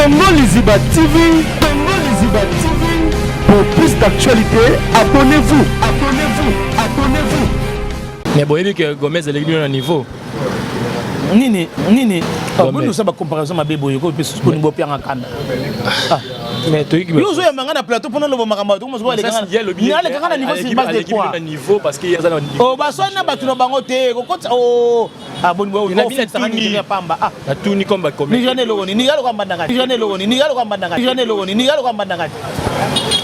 Congo Liziba TV, Congo Liziba TV. Pour plus d'actualité, abonnez-vous, abonnez-vous, abonnez-vous. Mais bon, il dit que Gomez est à niveau. Nini. Nous sommes en comparaison avec Bebo, parce que nous sommes en Canada. Mais tu nous sommes en plateau pour nous makambo. Nous sommes en niveau parce qu'il y a un niveau. Oh, bah ça n'a pas tout le bangoté. Oh, ah bon, il a bien ça ni pamba. Ah, tout ni comme comme. Ni jane logoni, ni galo kambandanga. Ni jane logoni, ni galo kambandanga. Ni jane logoni, ni galo kambandanga.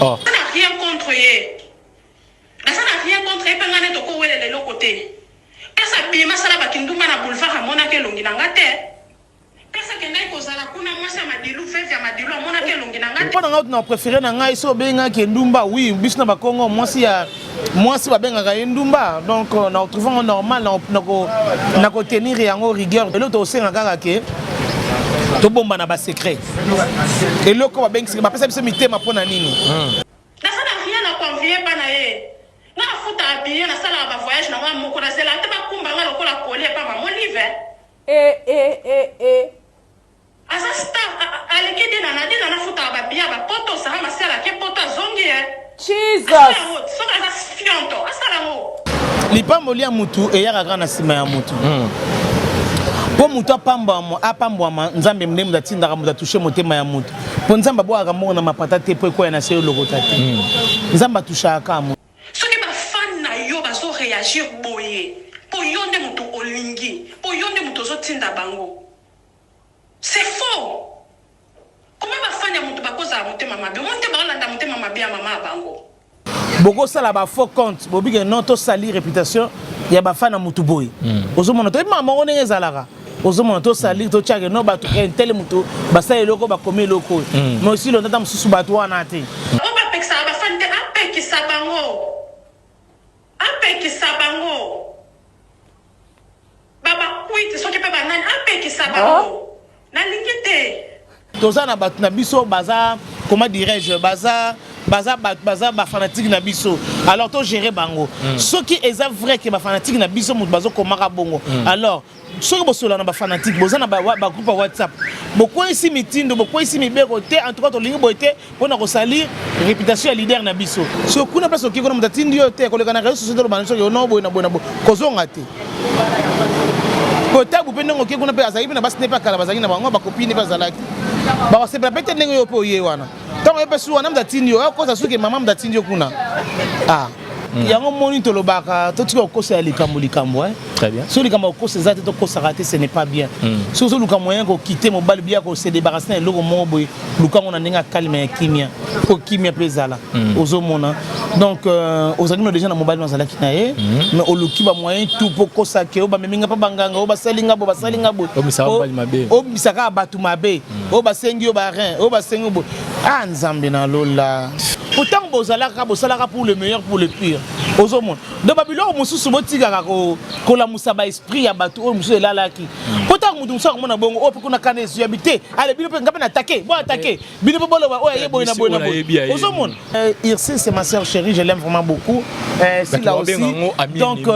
Oh. Ça n'a rien contre eux. Ça n'a rien contre eux. Pengane to ko wele le côté. Esa bima sala bakinduma na boulevard amona ke longi na ngate. Esa kenda ko sala kuna mwasa madilu fefe madilu amona ke longi na ngate. Pour nous na préféré na ngai so benga ke ndumba oui bisna ba Congo mwasi ba benga ka ndumba donc na trouvons normal na ko tenir yango rigueur et l'autre aussi na kaka ke to bomba na ba secret et loko ba benga ba pesa biso mitema pona nini Na ça n'a rien à convier bana ye. Na futa habillé na sala ba voyage na wa moko na sela taba kumba ngalo ko la coller pa ma mon livre. Asa star aleke dina na futa ba bia ba poto sa ma sela ke poto zongi Jesus. So ka sa fionto asala mo. lipambo lia mutu e yaka kana sima ya mutu po mutu apambwama nzambe mnemu datindaka mutu atushe motema ya mutu po nzambe aboaka mbongo na mapata te po ekoya na se olokota te nzambe atushaka mutu Soki ba fan na yo bazo réagir boye. Po yonde mutu olingi, po yonde mutu zo tinda bango. C'est faux. Comment ba fan ya mutu bakoza motema mabe? Monte ba olanda motema mabe ya mama bango. boko sala ba faux compte bobike non to sali réputation ya ba fan na mutu boy ozomona to mama ngone ezalaka ozomona to sali to chake no ba to tel mutu ba sa eloko ba komi eloko mais aussi le tata mususu ba to wana te On va peksa ba fan de apeki sabango. Apeki sabango. Baba kuite soki pe ba nani apeki sabango. Na lingite. toza na bato na biso baza comment dirais-je baza ba fanatique na biso alors to gérer bango soki eza vrai que ba fanatique na biso mutu bazo komaka bongo alors soki bosola na ba fanatique boza na ba groupe WhatsApp boko isi mitindo boko isi mibeko te en tout cas to lingi boite pona ko salir réputation ya leader na biso so kuna place okiko na mutatindi yo te ko leka na réseaux sociaux ba nso yo no boy na kozonga te Potabu pe ndongo kekuna pe azali pe na basi ne pa kala bazali na bango ba copine pe azalaki ba se pe te ndenge yo pe oye wana tango pe su wana mdatindi yo ko za suke mama mdatindi yo kuna yango moni to lobaka to tiko kosa ya likambo Très bien. so likambo kosa za te to kosa raté ce n'est pas bien so so luka moyen ko quitter mobile bia ko se débarrasser na loko mobo luka ngona ndenge calme ya kimia ko kimia pe zala ozomona donc ozali no déjà na mobile mazala kinaye mais oluki ba moyen tout pour kosa ke ba meminga pa banganga o ba salinga bo o misaka batu mabe o ba sengi o ba rein o ba sengi bo nzambe na lola pourtant bozalaka pour le meilleur pour le pire ozomona de babilo mususu botika ko la musaba esprit ya batu o mususu elalaki pourtant mutu mususu mona bongo o pe kuna kana esu habité ale bino pe ngape na attaquer bo attaquer bino pe boloba o yebo na boy ozomona Irsi c'est ma sœur chérie je l'aime vraiment beaucoup si là aussi donc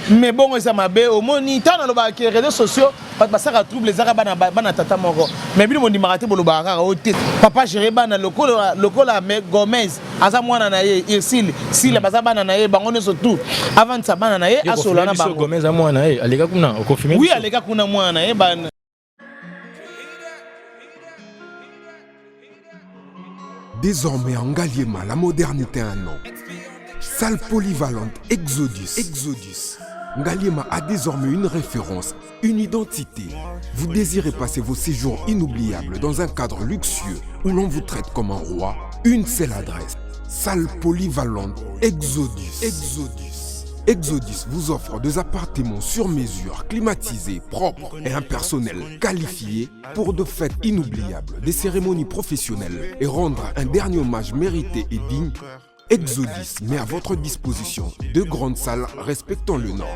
mais bon ça m'a bé au moni tant na loba ke réseaux sociaux ba saka trouble les arabes bana tata moko mais bino mondi maraté boloba ka o te papa géré bana lokola mais Gomez aza mwana na ye Irsil si la baza bana na ye bango ne surtout avant ça bana na ye asola na bango Gomez a mwana ye aleka kuna o confirmer oui aleka kuna mwana na ye bana Désormais en Ngaliema, la modernité a un nom. Salle polyvalente Exodus. Ngaliema a désormais une référence, une identité. Vous désirez passer vos séjours inoubliables dans un cadre luxueux où l'on vous traite comme un roi? Une seule adresse. Salle polyvalente Exodus vous offre des appartements sur mesure, climatisés, propres et un personnel qualifié pour de fêtes inoubliables, des cérémonies professionnelles et rendre un dernier hommage mérité et digne. Exodus met à votre disposition 2 grandes salles respectant le norme.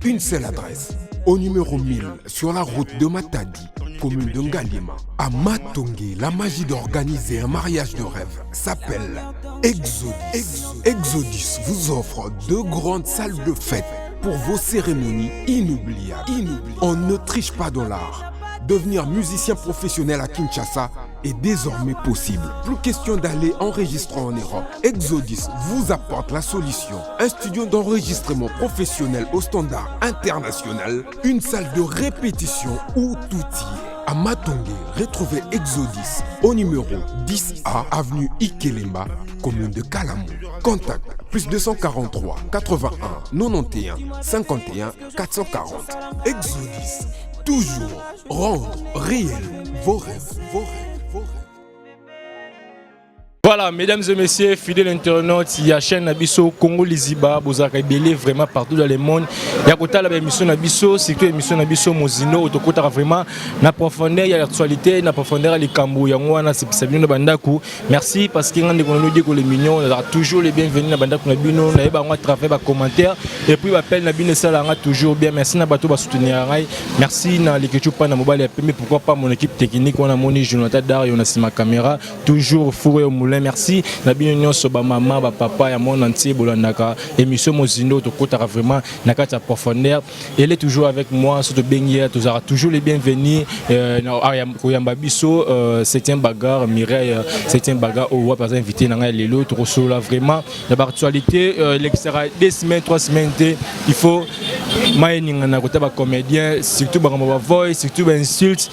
Une seule adresse, au numéro 1000 sur la route de Matadi, commune de Ngaliema. À Matongé, la magie d'organiser un mariage de rêve s'appelle Exodus. Exodus vous offre 2 grandes salles de fête pour vos cérémonies inoubliables. On ne triche pas dans l'art. Devenir musicien professionnel à Kinshasa est désormais possible. Plus question d'aller enregistrer en Europe. Exodus vous apporte la solution. Un studio d'enregistrement professionnel au standard international, une salle de répétition où tout y est. À Matongé, retrouvez Exodus au numéro 10A, avenue Ikelemba, commune de Kalamou. Contact plus 243 81 91 51 440. Exodus, toujours rendre réel vos rêves, vos rêves, vos rêves. Voilà, mesdames et messieurs, fidèles internautes, il y a chaîne Nabiso, Congo Liziba, Bozaka Belé, vraiment partout dans le monde. Il y a côté la émission Nabiso, c'est que l'émission Nabiso Mozino, autokota vraiment, na profondeur, il y a l'actualité, na profondeur, les Cambou, Yangwana, c'est bien de Bandaku. Merci parce qu'il y a des gens qui sont mignons, on a toujours les bienvenus à Bandaku Nabino, on a eu travail, des commentaires, et puis appel Nabine Salanga, toujours bien. Merci à Bato, soutenir. Merci à l'équipe na mobile, mais pourquoi pas mon équipe technique, on a moni Jonathan Dar, on a ma caméra, toujours fourré au moulin. Merci. Nabino nyonso ba maman ba papa ya mon entier bolandaka émission Mozino to kota vraiment nakata profondeur. Elle est toujours avec moi sur de Benguia, tu auras toujours les bienvenus Koyamba biso 7e bagarre Mireille 7e bagarre au wa personne invité na lelo to sola vraiment la actualité l'extra 2 semaines 3 semaines il faut maïninga na kota ba comédien surtout ba voice surtout ba insulte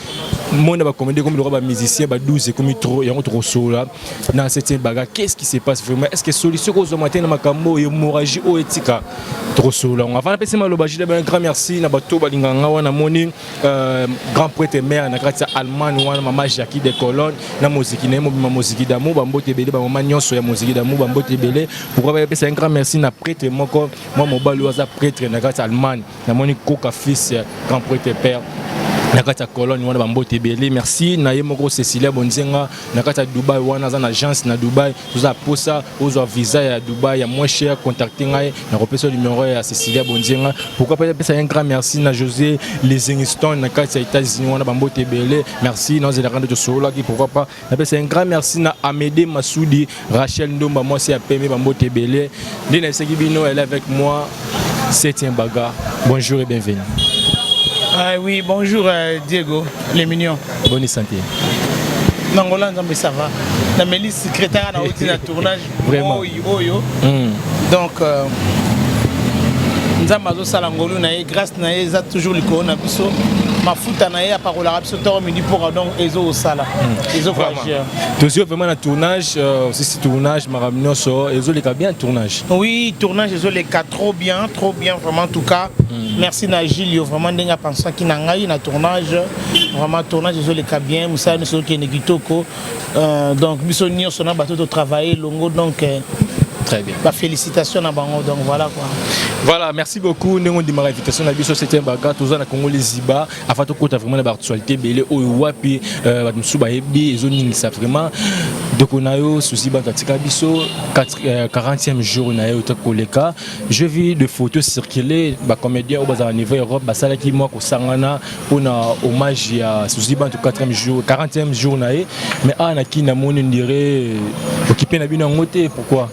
monde ba comédien comme le ba musicien ba 12 comme trop yango trop sola na cette bagarre. Qu'est-ce qui se passe vraiment? Est-ce que solution aux matin na makambo hémorragie o etika trop solo? On va faire passer malobaji un grand merci na bato balinganga wana moni grand prêtre mère na gratia Allemagne wana mama Jackie de Colonne na musique na musique d'amour ba mbote belé ba mama nyonso ya musique d'amour ba mbote belé. Pourquoi pas passer un grand merci na prêtre moko moi mobali waza prêtre na gratia Allemagne na moni Koka fils grand prêtre père nakata Cologne wana bambote belé. Merci na yemoko Cecilia Bonzenga nakata Dubai wana za agence na Dubai tuza posa ozo visa ya Dubai ya moins cher contacter ngai na repesa numéro ya Cecilia Bonzenga. Pourquoi pas pesa un grand merci na José Lezingston nakata États-Unis wana bambote belé. Merci na zela rando sola qui pourquoi pas na pesa un grand merci na Amédée Massoudi Rachel Ndomba moi c'est APM bambote belé. Ndina Sekibino elle est avec moi 7e bagarre. Bonjour et bienvenue. Ah oui, bonjour Diego, les mignons. Bonne santé. Nangola, ça va. La milice secrétaire a aussi un tournage. Vraiment. Donc, nous avons salangolo grâce à toujours le coronavirus. Ma foute na ya par la rapso tor midi pour donc ezo au sala. Ezo fragile. Toujours vraiment un tournage aussi tournage maramino so ezo les cas bien tournage. Oui, tournage ezo les cas trop bien vraiment en tout cas. Merci na Gilio vraiment denga pensant qui na ngai na tournage vraiment tournage ezo les cas bien musa no so ki ne kitoko donc biso nyo sona bato to travailler longo donc très bien. Bah, félicitations à Bango, donc voilà quoi. Voilà, merci beaucoup. Nous avons démarré l'invitation à Biso 7e bagarre, tous en Congo les Ziba, afin de côté vraiment l'actualité, belé au wapi, Msuba Ebi, zoning ça vraiment. Donc on a eu souci Bantatika Biso 40e jour on a eu au Koleka. Je vis des photos circuler, bah comédien au bazar niveau Europe, bah ça là qui moi au Sangana, on a hommage à souci Bant 4e jour, 40e jour on a eu, mais ah na qui na mon dirait occupé na bien en côté, pourquoi?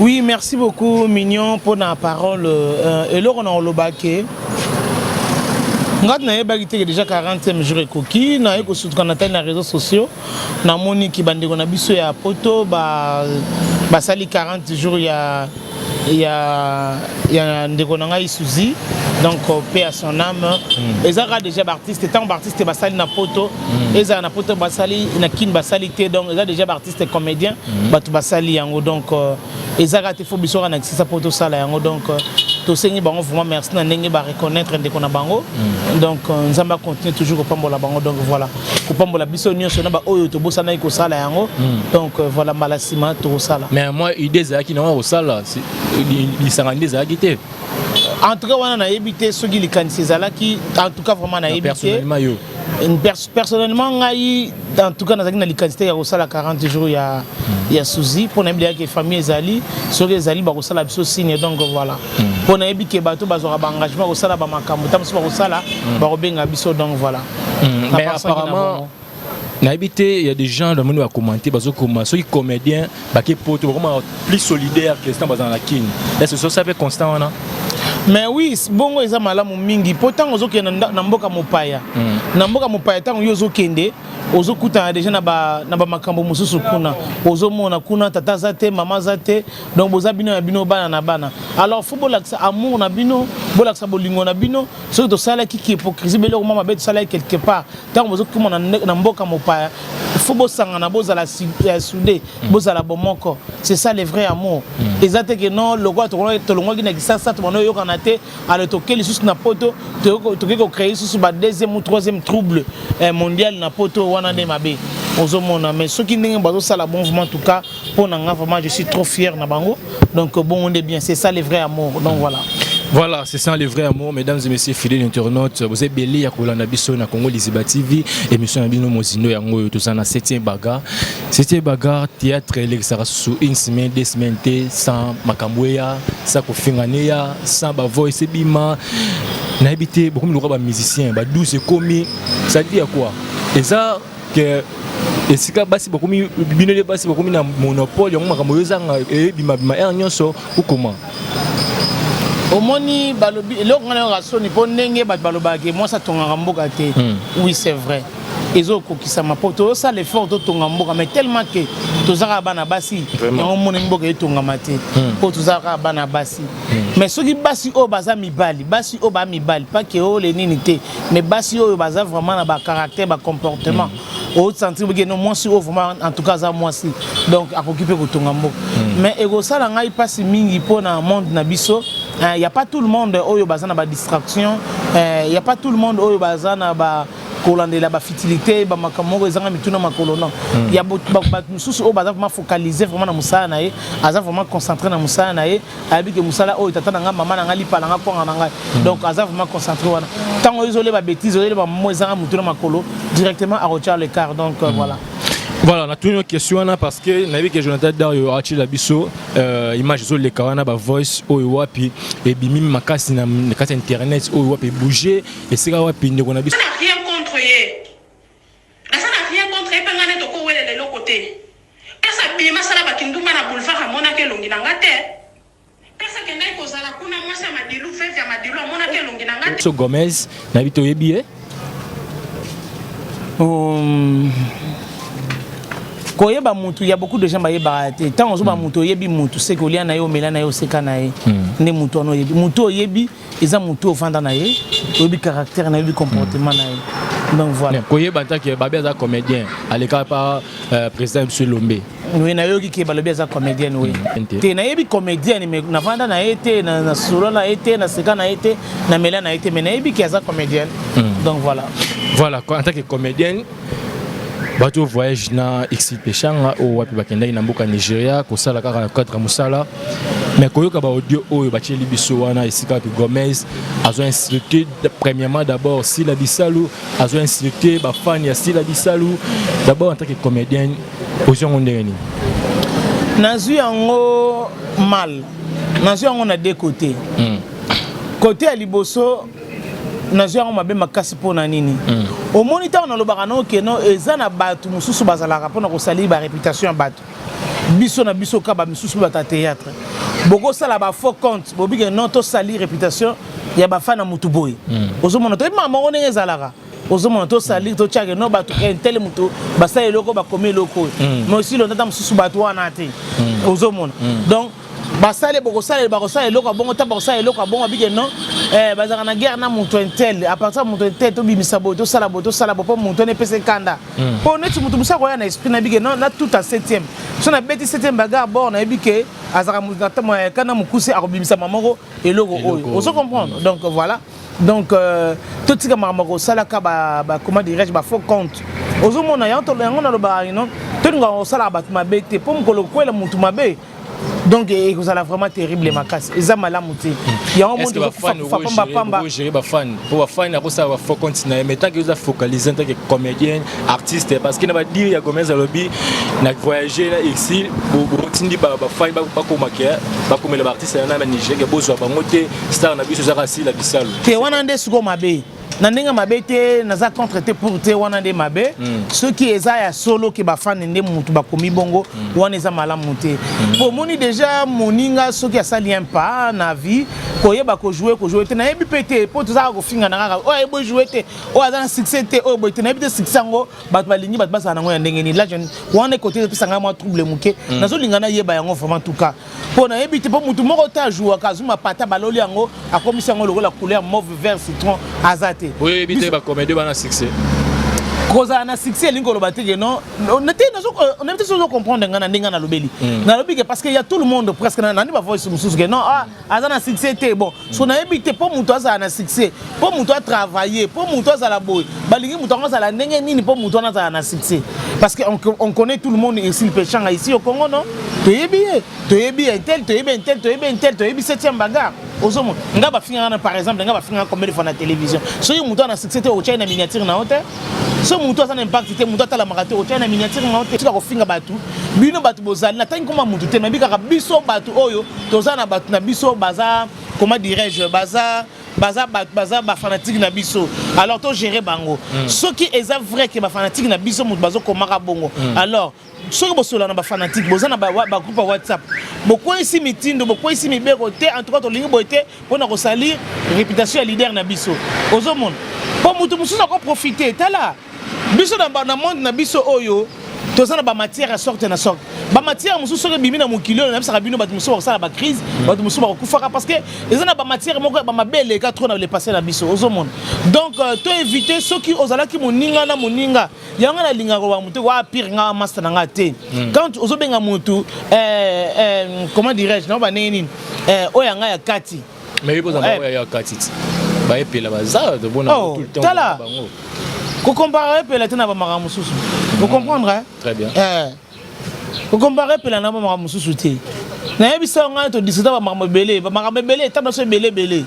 Oui, merci beaucoup, Mignon, pour la parole. Et là, on a le baquet. Nous avons déjà 40e jour de coquille. Nous avons sur les réseaux sociaux. Nous avons dit que nous avons vu à Poto, 40 jours, il y a des Suzy. Donc, paix à son âme. Et ça a déjà artiste, tant artiste basali na poto, et ça na poto basali na kin basalité donc ça déjà artiste comédien, batu basali yango donc et ça a été faut biso na ça poto sala yango donc to sengi bango vraiment merci na ndenge ba reconnaître ndeko na bango. Donc nzamba continue toujours ko pambola bango donc voilà. Ko pambola biso nyonso na ba oyo to bosana ko sala yango. Donc voilà malasima to sala. Mais moi idée za ki na au sala, il s'engage za quitté. En tout cas, on a évité ceux qui qui en tout cas vraiment on a évité. Personnellement, en tout cas, on a évité à 40 jours il y a Suzy pour nous dire que famille Zali, sur les Zali, on a fait signe donc voilà. Pour nous éviter que bateau bazora engagement au sala bamakambo, tam sur au sala, barobenga biso donc voilà. Mais apparemment. Il y a des gens dans le monde qui ont commenté parce que ceux qui sont comédiens, qui sont vraiment plus solidaires que ce dans la kin. Est-ce que ça fait constant? Mais oui, bongo eza malamu mingi. Pourtant ozo kende na mboka mopaya. Na mboka mopaya tango yo ozo kende, ozo kuta déjà na ba makambo mususu kuna. Ozo mona kuna tata zate, mama zate, donc boza bino ya bino bana na bana. Alors faut bolaksa amour na bino, bolaksa bolingo na bino, so to sala ki hypocrisie belo mama bet sala quelque part. Tango ozo kuma na mboka mopaya, faut bosanga na bozala soudé, bozala bomoko. C'est ça le vrai amour. Ezate que non, le roi to longo ki na kisasa to mono yo kanate, alors to keli sous na poto, to ko créer sous ba deuxième ou troisième trouble mondial na poto wana de mabe. Ozomona mais ceux qui n'ont pas ça la bon vraiment en tout cas pour nanga vraiment je suis trop fier na bango. Donc bon on est bien, c'est ça le vrai amour. Donc voilà. Voilà, c'est ça le vrai amour, mesdames et messieurs fidèles internautes. Vous êtes belé à Kolanda Bisso na Congo Liziba TV, émission na bino Mozino yango to sana 7e bagarre. 7e bagarre théâtre l'exara sous une semaine, 2 semaines sans makamboya, sans kofinganeya, sans ba voice bima. Na habité beaucoup de musiciens, ba 12 commis, ça dit à quoi? Et ça que et si ka basi beaucoup bino de basi beaucoup na monopole yango makamboya zanga e bima bima nyonso ou comment? Omoni balobi lokana rasoni po ndenge bat balobaki moi ça tonga mboka te. Oui c'est vrai. Ezo kokisa mapoto ça l'effort to tonga mboka mais tellement que tozaka bana basi yango mona mboka etonga mate po tozaka bana basi mais soki basi o baza mibali basi o ba mibali pas que o le nini te mais basi o baza vraiment na ba caractère ba comportement au sentir que non moi si o vraiment en tout cas ça moi si donc à occuper ko tonga mboka mais ego sala ngai pasi mingi po na monde na biso. Il n'y a pas tout le monde qui a des distractions, il n'y a pas tout le monde qui a la fertilité, il y a vraiment focalisé vraiment dans Moussa, vraiment concentré dans Moussa, que Moussa donc vraiment concentré. Tant que vous avez des bêtises, directement à retirer le quart. Donc voilà. Voilà, on a toujours une question parce que nous avons que Jonathan Dario a tiré la biso image sur les kawana ba voice au wapi et bimi makasi na carte internet au wapi bouger et c'est là wapi ndeko na biso. Ça n'a rien contre ye. Ça n'a rien contre ye pengane to ko wele le côté. Pesa bima sala bakinduma na boulevard amona ke longi na ngate. Pesa kenda ko sala kuna moi ça m'a dilu fait via m'a dilu amona ke longi na ngate. So Gomez na bito yebi koyeba mutu il y a beaucoup de gens ba yeba te tant ozo ba mutu yebi mutu c'est que lia na yo mela na yo seka na ye ne mutu no yebi mutu yebi eza mutu ofanda na ye yebi caractère na yebi comportement na ye donc voilà koyeba tant que babé za comédien aleka par président monsieur Lombe oui na yo ki balobi za comédien oui te na yebi comédien mais na vanda na été na solo na été na seka na été na mela na été mais na yebi ki za comédien donc voilà en tant que comédienne bato voyage na XP Changa au wapi bakenda na mboka Nigeria ko sala kaka na cadre musala mais koyoka ba audio oyo ba cheli biso wana esika to Gomez azo instructé premièrement d'abord Sila Bisalou azo instructé ba fan ya Sila Bisalou d'abord en tant que comédienne position ondeni nazu yango mal nazu yango na deux côtés côté à liboso nazu yango mabe makasi pona nini au moniteur na lobaka no ke no ezana batu mususu bazalaka pona ko sali ba réputation batu biso na biso ka ba mususu ba théâtre boko sala ba faux compte bobi ke non to sali réputation ya ba fana mutu boy ozo mona to mama on ezalaka ozo mona to sali to chage no batu tel mutu basa eloko ba komi eloko mais aussi le tata mususu batu wana te ozo mona donc basale bokosala bakosala eloko bongo ta bakosala eloko bongo abike non bazaka na guerre na mutu intel à partir mutu intel to bimisa boto sala bopo mutu ne pese kanda po neti mutu musa ko ya na esprit na bike non na tout à 7e so na beti 7e bagarre bon na bike azaka mutu na tamo kana mukuse akobimisa mamoko eloko oyo oso comprendre donc voilà donc tout tika mamako sala ka ba comment dirais-je ba faux compte ozo mona yanto yango na lo ba non to nga sala ba mabete po mkolo kwela mutu mabe. Donc vous allez vraiment terrible ma casse. Ils ont mal à monter. Il y a un monde qui gérer les fans. Pour les fans, il faut continuer. Mais tant que vous avez focalisé en tant que comédien, artiste, parce qu'il n'a pas dit qu'il y a combien de lobby, n'a voyagé là ici, pour continuer par les fans, pas comme maquillage, pas comme les artistes, il y en a Niger, qui a besoin de monter, star n'a plus sur la Bisalou. Tu es un des seconds mabé. Nandenga mabe te naza contre te pour te wana de mabe ceux qui eza ya solo ki ba fan ndé mutu ba komi bongo wana eza malamu te pour moni déjà moninga ceux qui asali un pas na vie koyeba ko jouer te na yebi pété pour tout ça ko finga na kaka o ebo jouer te o aza na succès te o bo te na yebi te succès ngo bato balingi bato basa na ngo ya ndenge ni la jeune wana côté pe sanga moi trouble muke nazo lingana yeba yango vraiment tout cas pour na yebi te pour mutu moko ta jouer kazuma pata baloli yango akomisa ngo lokola couleur mauve vert citron azate. Oui, bité ba comédie ba na succès. Cause na succès lingo lo batege non. On était sur comprendre ngana ndinga na lobeli. Na lobiki parce que il y a tout le monde presque na ni ba voice mususu que non aza na succès te bon. So na ebité pour muto aza na succès, pour muto a travailler, pour muto aza la boy. Balingi muto aza la ndenge nini pour muto aza na succès. Parce que on connaît tout le monde ici le péchant ici au Congo non. To yebi un tel, to yebi 7e bagarre. Ozomo nga ba finga par exemple nga ba finga combien de fois na télévision. So yo muto na succès te au China miniature na hotel. So muto ça n'impacte te muto la maraté au China miniature na hotel. Tu ko finga batu. Bino batu bozali na tangi koma muto te mabika ka biso batu oyo tozana batu na biso baza comment dirais-je baza ba fanatique na biso. Alors to gérer bango. Ce qui est vrai que ba fanatique na biso muto bazo komaka bongo. Alors soki bosola na ba fanatique bozana ba groupe WhatsApp beaucoup ici mitindo beaucoup ici mibeko te en tout cas to lingi boité pona ko salir réputation ya leader na biso ozomona po mutu mususu ko profiter tala biso na monde na biso oyo tozana ba matière à sorte na sorte ba matière mususu soki bimi na mokilo na bisa bino batu mususu ko sala ba crise batu mususu ko kufaka parce que ezana ba matière moko ba mabele ka trop na le passé na biso ozomona donc to éviter soki ozala ki moninga na moninga yanga na linga ko ba mutu wa pire nga master na ngate quand ozobenga mutu comment dirais-je non ba nini oyanga ya kati mais il pose ya kati ba epela baza de bona tout le temps bango ko comparer epela tena ba mara mususu vous comprendre très bien ko comparer epela na ba mara mususu te na yebisa nga to disita ba mara belé tant so belé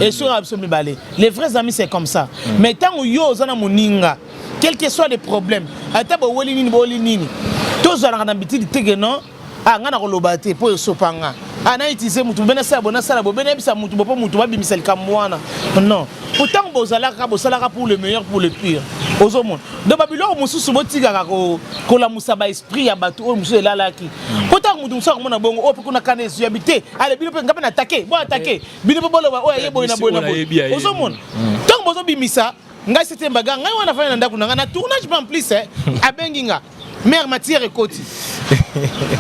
et sur absolument balé les vrais amis c'est comme ça mais tant yo zana moninga quel que soit les problèmes ata ba woli nini to zana na bitidi tege non nga na ko lobate po sopanga ana itise mutu bena sala bo bena bisa mutu bo mutu ba bimisel kamwana non pourtant bozalaka pour le meilleur pour le pire ozomon de babilo mususu botika ko la musaba esprit ya batu o musu elalaki pourtant mutu musa ko mona bongo o pe kuna kanesu habité ale bino pe ngapa na attaquer bino bo bolo o yebo na ozomon tant bozo bimisa ngai c'était baga ngai wana fanya ndako na tournage en plus abenginga mère matière ekoti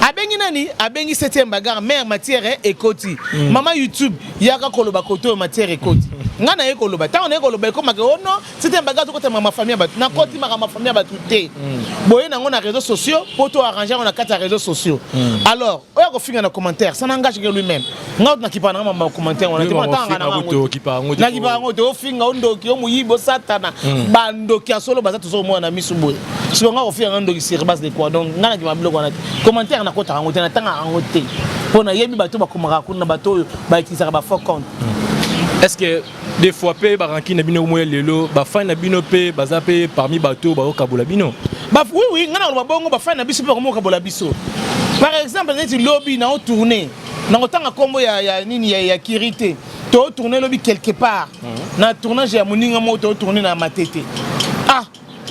abengi nani abengi 7e bagarre mère matière ekoti mama YouTube yaka koloba koto matière ekoti ngana ye koloba ta on e koloba ko maka ono 7e bagarre to kota mama famille batu na koti maka ma famille batu te boye na ngona réseaux sociaux poto arranger on a 4 réseaux sociaux alors oya ko finga na commentaire ça n'engage que lui-même ngaut na kipa na mama commentaire on a demandé ngana na kipa ngoto o finga ondoki o muyibo satana bandoki asolo baza toujours moi na misu boye si on a finga ondoki sur base de quoi donc ngana ki mablo ko na commentaire na kota ngote na tanga ngote pona yebi bato ba komaka kuna bato ba ikisaka ba faux compte. Est-ce que des fois pe ba ranki na bino moye lelo ba fan na bino pe baza pe parmi bato ba okabola bino ba oui ngana lo bongo ba fan na biso pe ko okabola biso par exemple neti lobby na o tourner na ngotanga kombo ya nini ya kirité to tourner lobby quelque part na tournage ya moninga mo to tourner na matete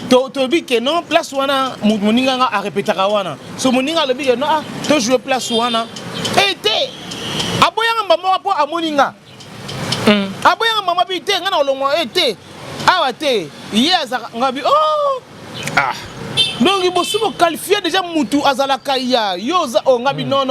to bi que non place wana moninga nga a répétera wana so moninga le bi que non to jouer place wana été aboyanga mama po amoninga aboyanga mama bi te nga na olongo été awate yeza ngabi donc il faut qualifier déjà mutu azalaka ya yoza ngabi non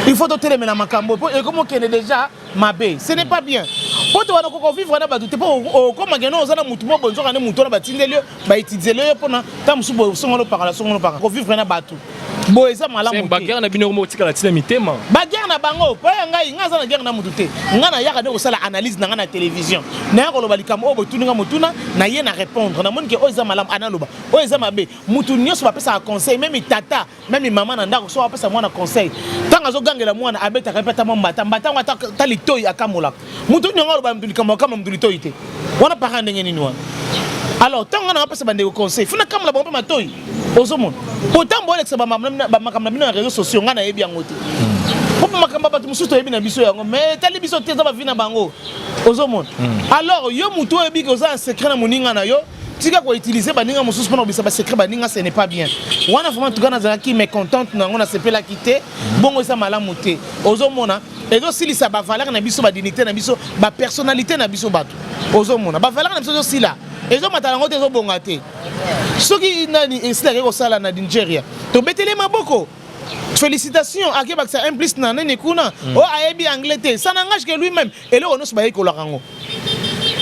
il faut te télémer na makambo et comment qu'elle déjà mabe ce n'est pas bien poto wana ko vivre na batu te po comme ngeno ozana mutu mo bonzo kana mutu na batindeli ba itizeli pona ta musubo songolo pakala ko vivre na batu bo eza malamu te bagarre na bino mo tika la tina mitema bagarre na bango pa ngai ngaza na guerre na mutu te ngana yaka de ko sala analyse na ngana télévision na yako loba likamo obo tuninga mutuna na ye na répondre na moni ke o eza malamu analoba o eza mabe mutu nyoso ba pesa conseil même tata même maman na ndako so ba pesa mwana conseil tanga zo gangela mwana abeta répéta mbata mbata ta litoyi akamola mutu nyonga loba mdulikamo kama mdulitoyi te wana parent ndenge nini wana alors tanga na pesa bande conseil funa kamla bomba matoyi ozomona pourtant bo alexa ba makamna bino na réseaux sociaux ngana yebi yango te makamba bato mususu toyebi na biso yango mais tali biso te za ba vina bango ozomona alors yo mutu oyebi que oza un secret na moninga na yo tika ko utiliser baninga mususu pona obisa ba secret baninga ce n'est pas bien wana vraiment tout kana za ki mécontente na ngona sepela kité bongo ça malamu te ozomona ezo silisa ba valeur na biso ba dignité na biso ba personnalité na biso bato ozomona ba valeur na biso sila ezo matala ngote ezo bonga te soki nani esila ko sala na Nigeria to betele maboko. Félicitations à Québec, ça implique na nene kuna o ayebi anglais te ça n'engage que lui-même et là on se baye ko la rango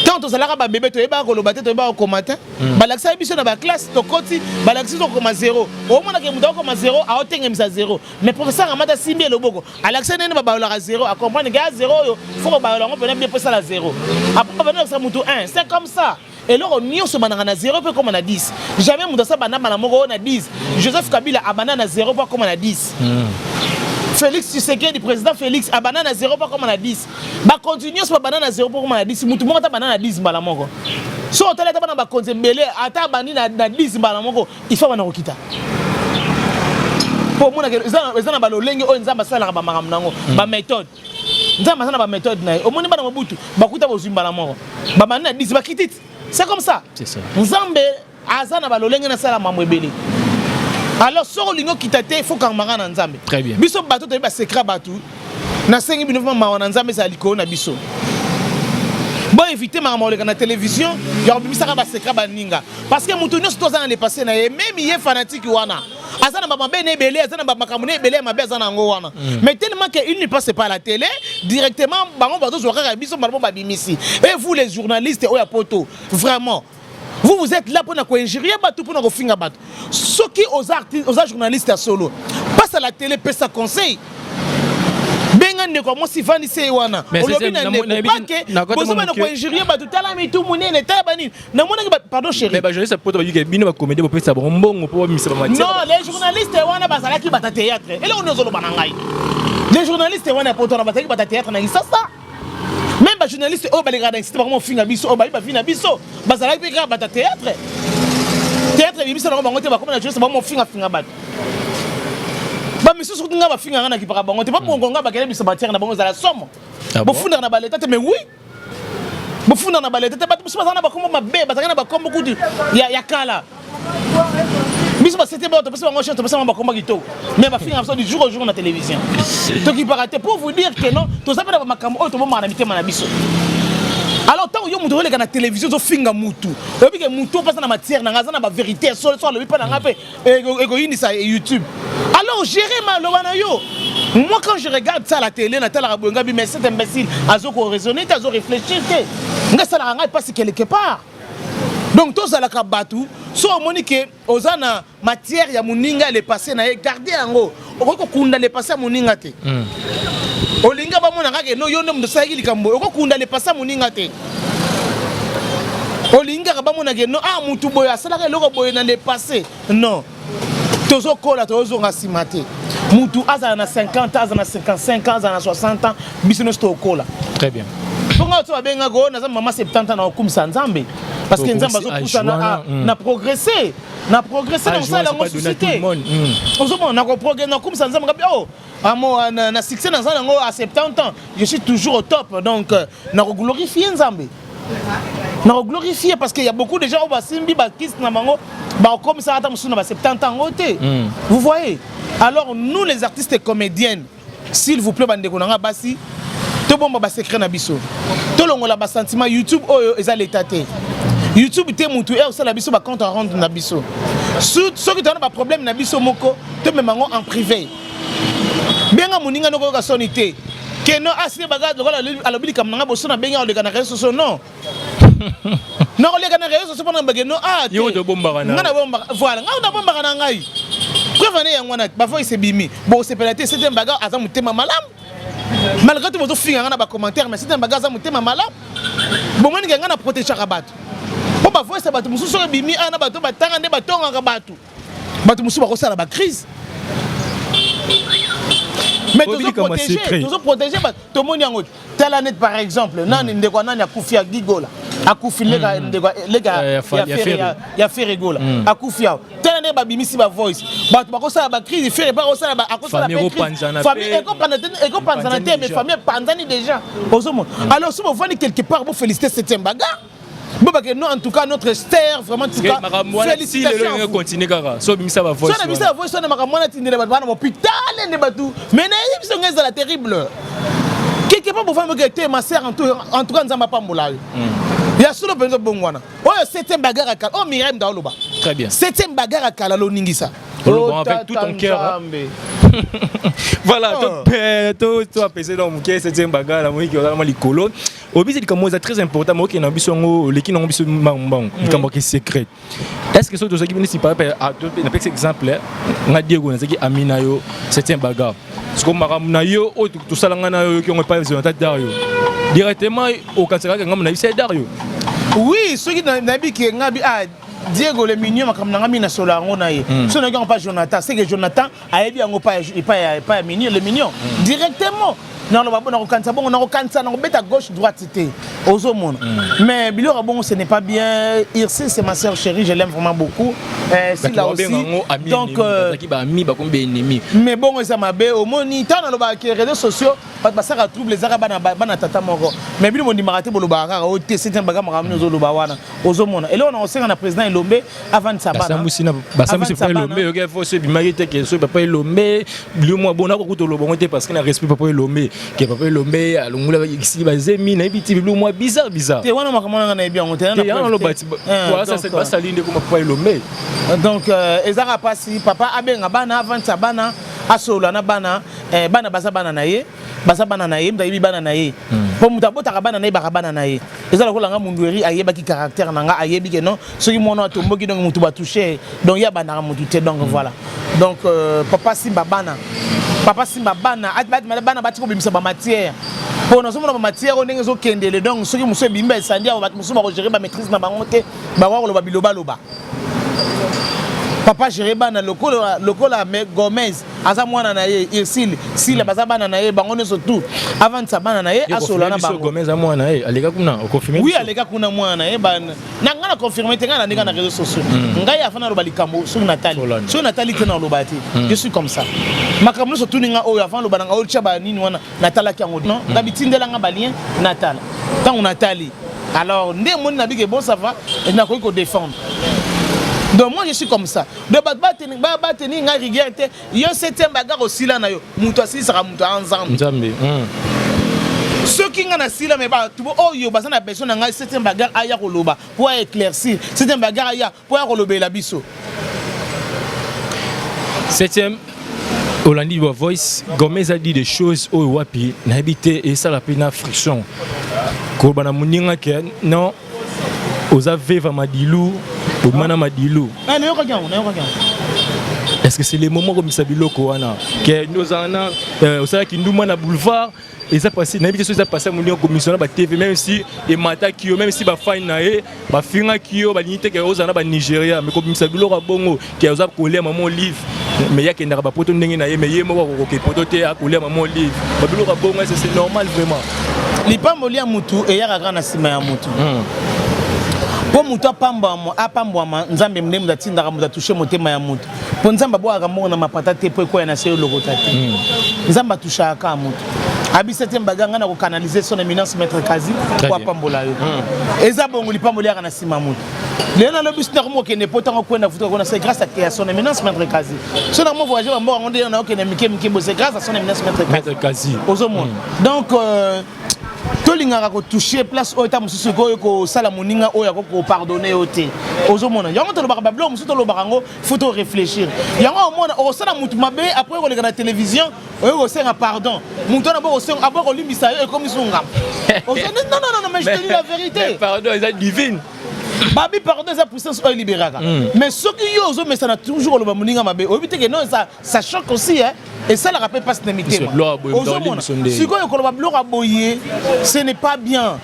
tant to sala ba bébé to eba ko lobate to eba ko matin balakisa biso na ba classe to koti balakisa to koma 0 au moins que muta koma 0 a otenge misa 0 mais professeur amata simbi loboko alakisa nene ba la 0 à comprendre que 0 yo faut ba la ngopena bien posa la 0 après ba ça mutu 1 c'est comme ça. Et là, on y a 0 comme on a 10. Jamais Moudassa Banana on a 10. Joseph Kabila a banana 0 comme on a 10. Félix Tshisekedi, président Félix a banana 0 comme on a 10. Bah continue sur banana 0 comme on a 10. Moutou monta banana 10 balamongo. So on t'a dit banana konzembele ata banina na 10 balamongo. Il faut banana okita. Pour moi ils ont balolenge o nzamba sala ba maramnango ba méthode. Nzamba sala ba méthode na. Au moni bana mobutu bakuta bozimba la mongo. Ba banana 10 ba kitit. C'est comme ça. C'est ça. Nzambe azana balolenge na sala mamwebele. Alors sur lingo kitate faut quand marana nzambe. Très bien. Biso bato to ba secret bato. Na 5000 na nzambe za liko na biso. Bon éviter maramoleka na télévision, ya bimisa ba secret baninga parce que mutu nyos to za na le passé na même yé fanatique wana. Azana ba mabene belé, azana ba makamune belé mabe azana ngo wana. Mais tellement que il ne passe pas à la télé, directement bango bato zo ka biso marbo ba bimisi. Et vous les journalistes oya poto, vraiment vous êtes là pour injurier bato pour na finga bato. Ceux qui aux artistes, aux journalistes à solo, passe à la télé, passe sa conseil. Benga ne ko mo sifani se wana olobi na ne pas que bozo na ko injurier ba tutala mi tu munene tabani na mona pardon chérie mais ba journaliste poto ba yuke bino ba comédie ba pesa mbongo po mi se ba matière non les journalistes wana ba sala ki ba théâtre et là on ozolo banangai les journalistes wana poto na ba théâtre ba théâtre na ça même ba journaliste o ba les gars c'est pas comment finga biso o ba finga biso ba sala ki ba théâtre théâtre biso na ba ngote ba comme na journaliste ba mo finga ba ba misu surtout nga ba finga ngana ki para bango te pas bongo nga ba kele biso matière na bango za la somme bo funda na baleta te mais oui bo funda na baleta te ba biso bazana ba kombo mabe bazana ba kombo kudu ya kala biso ba c'était ba to biso bango chef to biso ba kombo kito mais ba finga du jour au jour na télévision to ki paraté pour vous dire que non to ça ba makambo o to bo mana mitema na biso. Alors tant yo mutu oleka na télévision zo finga mutu obi ke mutu passe na matière na ngazana ba vérité so le bipa na ngape ego yini sa YouTube. Alors gérer mal wana yo moi quand je regarde ça à la télé na tala rabonga bi mais cet imbécile azo ko raisonner azo réfléchir te nga sala nga passe quelque part donc to sala ka batu so monique ozana matière ya muninga le passé na garder yango oko kunda le passé muninga te olinga ba mona ngake no yonde mdo saiki likambo oko kunda le passé muninga te olinga ba mona ke no ah mutu boya asala ka loko boya na le passé non tozo kola tozo ngasimate mutu azana na 50 ans azana 55 ans azana 60 ans biso sto kola très bien ponga to benga go na mama 70 ans na okumisa nzambe parce que nzambe azo poussa na progresser na ça la société ozo na ko progresser na okumisa nzambe ngapi oh amo na succès na nzambe ngo à 70 ans je suis toujours au top donc na ko glorifier nzambe na ko glorifier parce qu'il y a beaucoup de gens au basimbi ba kist na mango ba comme ça ata musuna ba 70 ans ngote vous voyez. Alors nous les artistes et comédiennes s'il vous plaît bande ko nga basi to bomba ba secret na biso to longola ba sentiment YouTube oyo eza l'étaté YouTube te mutu e osala biso ba compte rendre na biso ceux qui ont ba problème na biso moko te memango en privé benga muninga noko ka sonité que non asine baga lokola alobili kam nga boso na benga oleka na réseaux sociaux non non oleka na réseaux sociaux pendant bageno ah yo to bomba kana ngana bomba voilà ngana bomba kana ngai prévenez yangwana ba foi c'est bimi bon c'est pélaté c'est un baga aza mutema malam malgré tout vous finga ngana ba commentaire mais c'est un baga aza mutema malam bon ngani ngana protéger rabat bon ba foi c'est batu mususu bimi ana batu batanga nde batonga ka batu mususu ba ko sala ba crise. Mais toujours protéger tout le monde yango telle année par exemple nani ndeko nani akufi Gigola akufi les gars ya fait rigola akufi telle ne ba bimisi ba voice ba to ba ko ça ba crise faire pas ko ça ba à cause de la famille et ko panzana te mais famille panzani déjà osomona alors si vous voyez quelque part vous féliciter cette bagarre. Bon, non, en tout cas, notre star, vraiment, en tout cas, félicitations. Continue, Kara. So, bimisa ba voice. So, bimisa ba voice, on a makamona tindé ba bana hôpital ne batou. Mais ils sont la terrible. Quelque part, pour faire que ma sœur en tout cas, nzamba pas moulayo. Il y a solo benzo bongwana. Oh, septième bagarre à Kala. Oh, Myriam Daoloba. Très bien. Septième bagarre à Kala lo ningisa. Oh, avec tout ton cœur. Voilà, tout apaiser dans mon cœur, septième bagarre, la musique qui est vraiment l'icolo. Au bise il commence à très important moi qui n'ambition l'équipe n'ambition mbang il commence secret. Est-ce que ce que qui vient ici par à un exemple on a dit qu'on a dit Amina yo septième bagarre. Ce qu'on m'a na yo tout ça là na qui on pas besoin Dario. Directement au cancer que on a eu c'est Dario. Oui, ceux qui n'habitent qui ngabi Diego le mignon comme nangami na solango na ye. Ce n'est pas Jonathan, c'est que Jonathan a bien pas mignon le mignon directement. Non, on a cancer, on à gauche, droite, c'était aux hommes. Mais Bilora, bon, ce n'est pas bien. Irsi, c'est ma soeur chérie, je l'aime vraiment beaucoup. C'est là aussi. Donc, mais bon, ça m'a bé. Au moins, ni tant dans les réseaux sociaux, parce que ça retrouve les arabes à tata moro. Mais bien, on dit maraté pour le bagarre, c'est un bagarre maramé aux Olubawana, aux hommes. Et là, on a aussi un président Elombe avant de s'abattre. Samoussina, pas Elombe, il faut se bimariter que ce papa Elombe, le mois bon, on a beaucoup de Lobonte parce qu'il a respect papa Elombe. Qui va pas l'omber à l'ongla ici bazemi na biti le mois bizarre te wana makamona na bien on te na lo bati voilà ça c'est pas ça ligne comme pas l'omber donc ezara pasi papa abenga bana avant ça bana asola na bana bana basa bana na ye mdayibi bana na ye po mutabota ka bana na ye ba bana na ye ezala ko langa mundueri ayeba ki caractère nanga ayebi ke non soki mono atomboki donc mutu ba toucher donc ya bana mutu te donc voilà donc papa simba bana bana bati ko bimisa ba matière pour nous sommes ba matière on ngezo kendele donc soki muso bimba esandi ba muso ba gérer ba maîtrise na bango te ba wa ko loba biloba loba papa gérer bana lokola Gomez aza mwana na ye Irsil sila baza bana na ye bango ne surtout avant ça bana na ye asola na bango Gomez a mwana ye aleka kuna o confirmer oui aleka kuna mwana ye bana nanga na confirmer te ngana ndika na réseaux sociaux ngai afana lo balikambo sur Nathalie te na lo bati je suis comme ça makambo surtout ninga o afana lo bana ngao tshaba nini wana Natala kyango non ngabitindela nga balien Natala tant Nathalie alors ndé mon nabi ke bon ça va et na ko défendre. Donc moi je suis comme ça. De bateni nga rigueur te yo septième bagarre aussi là na yo. Muto asi sera muto ensemble. Nzambe. Ceux qui nga na sila mais ba tubo oyo basa na besoin nga septième bagarre aya ko loba pour éclaircir. Septième bagarre aya pour ko loba la biso. Septième Olandi Voice Gomez a dit des choses au wapi na habité et ça la pena friction. Ko bana muninga ke non aux aveva madilu Mana Madilou. Est-ce que c'est les moments comme ça biloko wana que nous en au sala kinduma na boulevard et ça passé na biso ça passé mon commission ba TV même si et mata kio même si ba fine na e ba finga kio ba unité que aux ba Nigeria mais comme ça biloko bongo que aux a collé maman livre mais ya kendaka ba poto ndenge na ye mais ye moko ko poto te a collé maman livre ba biloko bongo c'est normal vraiment lipamboli ya mutu et ya kana sima ya mutu po mutu apambwama nzambe mnemu datindaka mutu atushe motema ya mutu po nzambe aboaka mbongo na mapata te po ekoya na se yo lokota te nzambe atushaka mutu abisa te mbaganga na kokanalize son éminence maître Kazi po apambola yo eza bongo lipamboli yaka na sima mutu lelo nalobi sina komokende po ntango kwenda futa kona c'est grâce à son éminence maître Kazi so na mo voyager mbongo ngo nde na okende mike bo c'est grâce à son éminence maître Kazi ozomona donc tolingaka ko toucher place o ta mususu ko sala moninga o ya ko pardonner ote ozomona yango to lobaka bablo mususu to lobaka ngo faut to réfléchir yango omona o sala mutu mabe après ko leka na télévision o ko senga pardon mutu na bo senga abo ko limbisa yo comme sunga non mais je te dis la vérité pardon est divine babi pardon sa puissance o libéraka mais ce qui yo zo mais ça na toujours le moninga mabe o bité que non ça choque aussi hein. Et ça, la rappelle pas ce n'est pas. Ce n'est pas bien.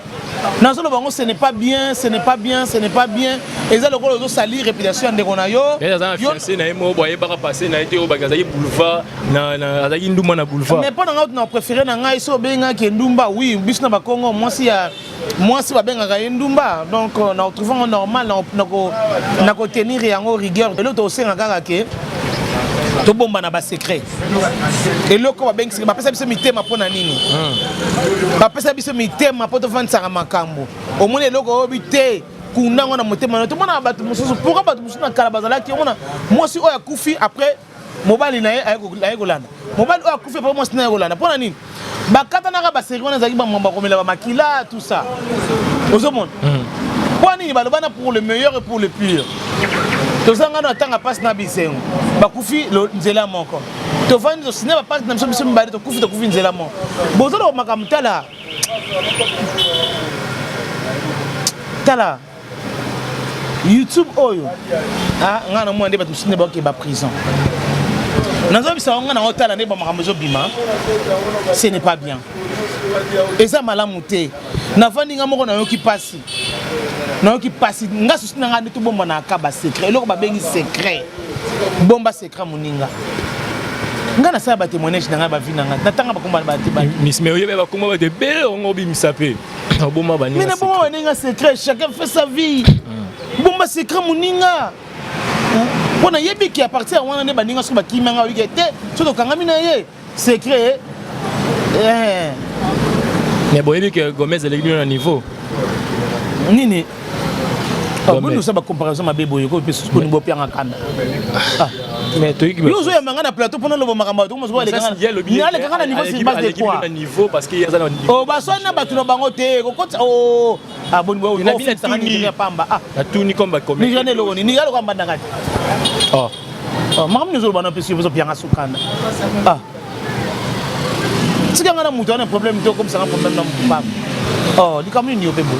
Nazolo bango ce n'est pas bien, ce n'est pas bien, ce n'est pas bien. Et ça le rôle de salir réputation de Ronayo. Et ça fiancé na emo boye ba passer na été au bagazayi boulevard na azaki nduma na boulevard. Mais pas dans notre préféré na ngai so benga ke ndumba oui, bisna ba Congo moi si ba benga ka ndumba. Donc on trouvons normal na ko tenir yango rigueur. Et l'autre aussi na kaka ke to bomba na ba secret. Et loko ba benga ba pesa biso mitema pona nini. Ba pesa biso mitema poto vantsa makambo. Au moins loko obité kundango na motema to mona batu mususu pourquoi batu mususu na kala bazala ki mona moi si oya kufi après mobali na ye kolanda mobali oya kufi après moi si na ye kolanda pona nini bakata na ba série wana zaki ba mamba komela ba makila tout ça ozomona pona nini balobana pour le meilleur et pour le pire to sanga na tanga passe na bisengo bakufi nzela moko to vandi to cinéma passe na biso mbali to kufi nzela moko bozolo makamtala tala YouTube oyo nga na mwande batu sine ba ke ba prison nazo bisa nga na hôtel ne ba makambo zo bima ce n'est pas bien et ça malamu te na fandi nga moko na yoki pasi nga susi na nga ne to bomba na ka ba secret eloko ba bengi secret bomba secret moninga nga na sa ba témoignage na nga ba vie na nga natanga ba komba ba te ba Miss Meoye ba komba ba te bele ngo bimisa pe bomba ba ninga. Mais bomba ninga secret chacun fait sa vie. Bomba secret moninga. Pona yebi qui appartient à wana ne baninga so ba kimanga wikete so to kangami na ye secret mais boyebi que Gomez est à niveau nini nous ça ba comparaison ma bebo yoko pe ko ni bo pianga kanda mais toi qui yo zo ya manga na plateau pona lo makamba to mo zo le kanga ni ale kanga niveau c'est base de quoi niveau parce qu'il y a ça oh ba so na ba tuno bango te ko kota oh bon bo na bien ça ni pamba na tout ni comme ba comme ni jane lo ni yalo kamba ndangati oh makam ni zo ba na pe so pianga sukanda si ngana mutu ana problème to comme ça un problème na pamba oh di comme ni opebo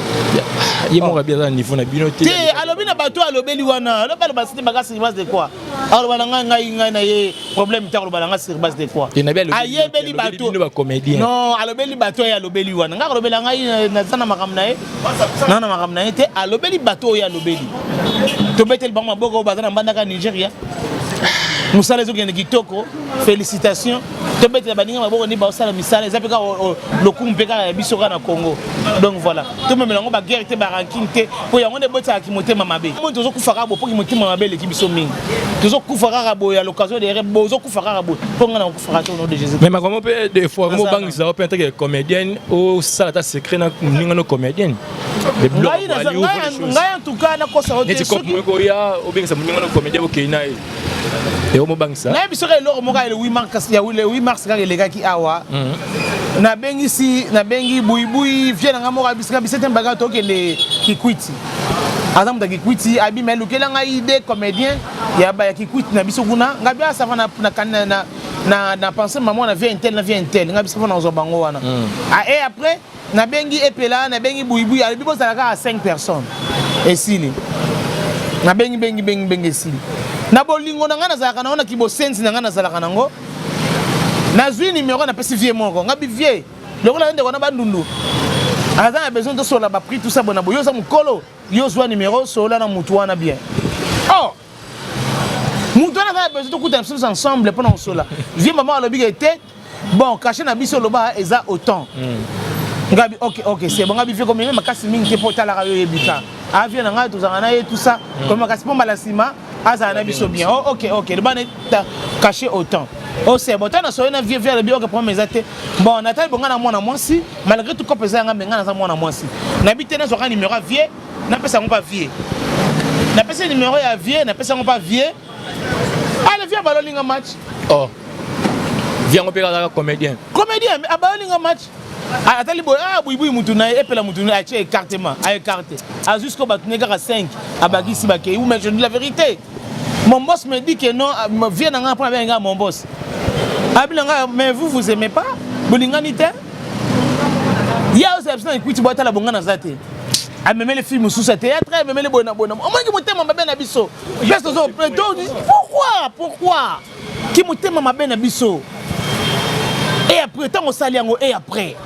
yemo ka bien niveau na binoté te alobi na bato alobeli wana lo bala basite bagasi base de quoi alors bana ngai na ye problème ta bala nga sur base de quoi ayebeli bato no ba comédien non alobeli bato ya alobeli wana nga alobela ngai na zana makam na ye na makam na ye te alobeli bato ya alobeli to betel bango maboko bazana mbandaka Nigeria musala zo kende kitoko félicitations to betel baninga maboko ni ba osala misala ezapeka lokumpeka ya biso na Congo donc voilà to memela ngo ba guerre te ba ranking te po yango ne bota ki motema mabe mo tozo kufaka bo po ki motema mabe le ki biso mingi tozo kufaka bo ya l'occasion de re bozo kufaka bo po ngana kufaka to nom de Jésus mais ma comment peut des fois mo bang ça peut être comédienne ou ça ta secret na ninga no comédienne de bloc ngai en tout cas na ko sa hote ce ko ya ou bien ça ninga no comédien OK na et au moment ça na biso ke loro mo ka le 8 mars ya le 8 mars ka le ki awa na bengi buibui vient nga mo ka bisika bisete mbaga to ke le kikwiti azam da kikwiti abi melu ke la nga idée comédien ya ba ya kikwiti na biso kuna nga bia ça va na penser maman na vient tel nga biso na zo bango wana et après na bengi epela na bengi buibui ali bibo ça à 5 personnes et sili na bengi sili na bolingo na ngana zalaka na ona ki bo sensi na ngana zalaka nango na zui numéro na pesi vie moko ngabi vie lokola ndeko na bandundu aza na besoin de sola ba prix tout ça bona boyo sa mukolo yo zwa numéro sola na mutu wana bien oh mutu wana na besoin de kuta tous ensemble pendant sola vie maman alobi était bon caché na biso loba eza autant ngabi OK c'est bon ngabi vie comme même makasi mingi ke potala ka yo yebika avia na nga tozanga na ye tout ça comme makasi pomba la sima aza na biso bien OK le bane caché autant oh c'est bon tana so na vie le bio que prendre mes até bon natal bonga na mwana mwasi malgré tout comme ça nga menga na mwana mwasi na bité na so ka numéro vie na pesa ngo pas vie na pesa numéro ya vie na pesa ngo pas vie allez viens balolinga match oh viens on peut la comédien mais abalolinga match atali boy buibui mutu na epela mutu na ache écartement a écarté a jusqu'au batnega à 5 abagi si bakei ou mais je dis la vérité mon boss me dit que non vient nga prendre avec mon boss abilanga mais vous aimez pas bolingani te ya aussi absent écoute boîte la bonga na zate a même les films sous sa théâtre même les bona moi qui motema mabe na biso juste au plateau pourquoi qui motema mabe na biso et après tant on sali yango et après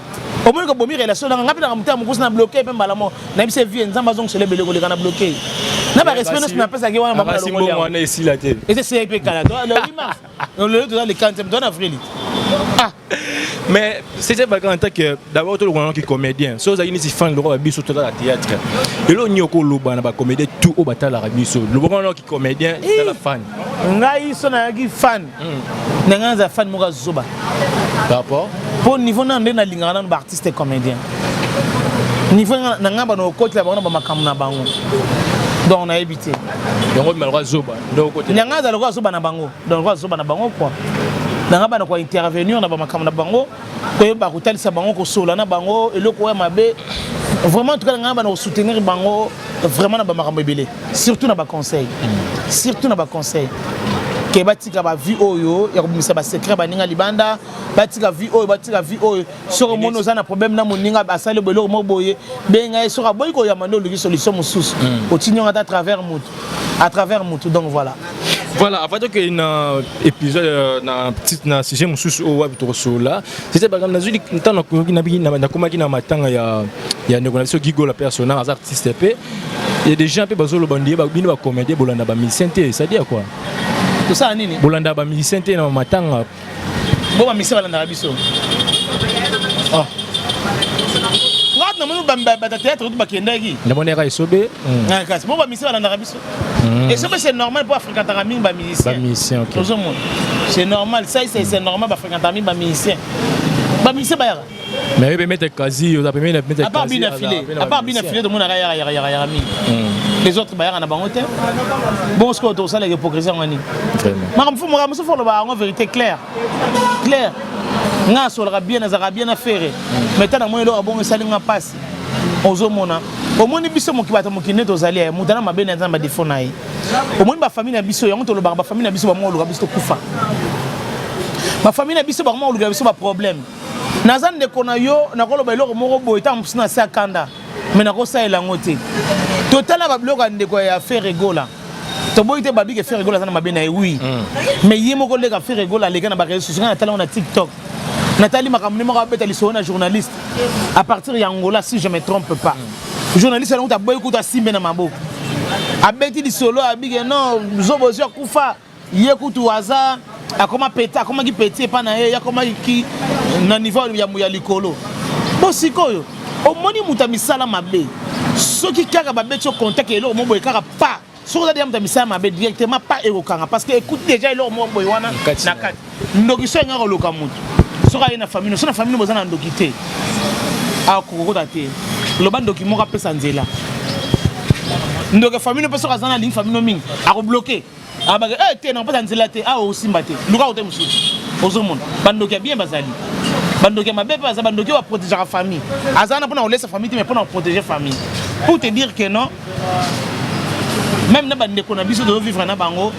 au moins que bomir relation na ngapita ngamuta mukusi na bloquer pe malamo na bise vie nzamba zong se lebele ko le kana bloquer na ba respect no na pesa ke wana ba si bon on est ici là té et c'est CP kana le 8 mars le dans le 40e en avril ah mais c'était pas en tant que d'abord tout le monde qui comédien so za initi fan le roi biso tout la théâtre et lo nyoko loba na ba comédien tout au batala la biso le roi qui comédien c'est la fan ngai so na gi fan na ngaza fan mo ga zoba rapport pour niveau na ndena lingana na artiste et comédien niveau na ngaba no côté la ba makam na bango donc on a évité donc on malgré zoba donc côté na ngaza le zoba na bango donc le zoba na bango quoi na ngaba na ko intervenir na ba makam na bango ko ba ko talisa bango ko sola na bango eloko ya mabe vraiment en tout cas ngaba na soutenir bango vraiment na ba makambo ebele surtout na ba conseil ke batika ba vie oyo ya komisa ba secret baninga libanda batika vie oyo soko mono za na problème na moninga basale bolo mo boye benga soko boy ko ya mando luki solution mususu otinyo à travers mutu donc voilà avant que une épisode na petite na sujet mususu o wa bitoro sola c'était par exemple nazuli ntana ko na komaki na matanga ya négociation gigo la personne as artiste pe il y a des gens pe bazolo bandie ba bino ba comédien bolanda ba musicien ça dit quoi tout ça nini bolanda ba musicien na matanga bo ba musicien bolanda biso ah ngat na mo ba théâtre tout ba kendagi na monera isobe kasi bo ba musicien bolanda biso et c'est normal pour Africain Taraming ba musicien OK c'est normal ça c'est normal ba Africain Taraming ba musicien ba mais il peut mettre quasi on a permis de mettre à part bien affilé de mon ya les autres bayara na bango te bon ce que tout ça l'hypocrisie ngani vraiment ma faut la vérité claire nga solra bien na faire mais tant moi lo bon sali nga passe ozomona omoni biso mokibata mokine tozali ya mutana mabene nzamba defona yi omoni ba famille na biso yango to lo ba famille na biso ba mo lo biso kufa ba famille na biso ba mo lo biso ba problème nazan de kona yo na koloba eloko moko boy ta msina sa kanda mais na ko sa elango te total ba bloka ndeko ya faire rigola to boy te babi ke faire rigola sana mabena e oui mais yemo ko leka faire rigola leka na ba réseaux sociaux na tala on a TikTok Nathalie makamne mo ka beta lisona journaliste à partir ya Angola si je me trompe pas journaliste na uta boy ko ta simbe na maboko abeti lisolo abige non zobozi kufa ye kutu waza akoma peta akoma ki peti pa na ye akoma ki na niveau ya likolo bo sikoyo omoni muta misala mabe soki kaka babetio contact elo mo boy kaka pa soki da muta misala mabe directement pas erokanga parce que écoute déjà elo mo boy wana na kati ndoki so ngako loka mutu soki na famille so na famille bozana ndoki te akoko te lo bandoki mo ka pesa nzela ndoki famille pe soki azana ligne famille mingi ako bloquer abaga te na pas nzela te a osimba te luka ote mususu ozomona bandoki bien bazali bandoki mabe pa za bandoki va protéger la famille azana pona laisser famille mais pona protéger famille pour te dire que non même na bandeko na biso de vivre na bango